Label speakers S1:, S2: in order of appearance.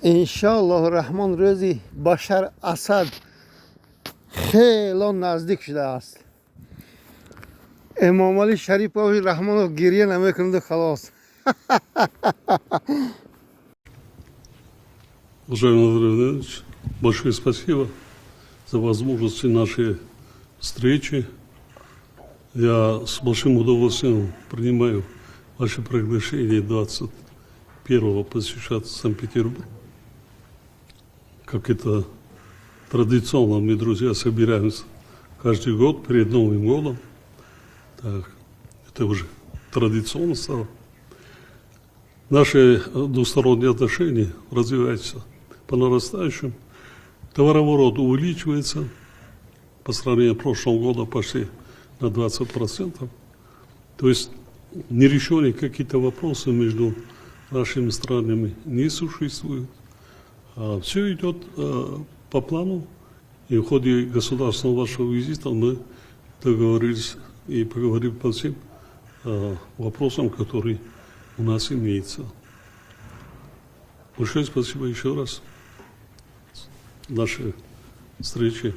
S1: انشاءالله رحمان روزی بشار اسد خیلی نزدیک شده است. امام علی شریف و رحمان رو گریه نمیکنند خلاص.
S2: Уважаемый Андрей Владимирович, большое спасибо за возможность нашей встречи. Я с большим удовольствием принимаю ваше приглашение 21-го посещать Санкт-Петербург. Как это традиционно, мы, друзья, собираемся каждый год перед Новым годом. Так, это уже традиционно стало. Наши двусторонние отношения развиваются по нарастающим. Товарооборот увеличивается по сравнению с прошлым годом почти на 20%. То есть нерешенные какие-то вопросы между нашими странами не существуют. Все идет по плану. И в ходе государственного вашего визита мы договорились и поговорили по всем вопросам, которые у нас имеются. Большое спасибо еще раз. Наши встречи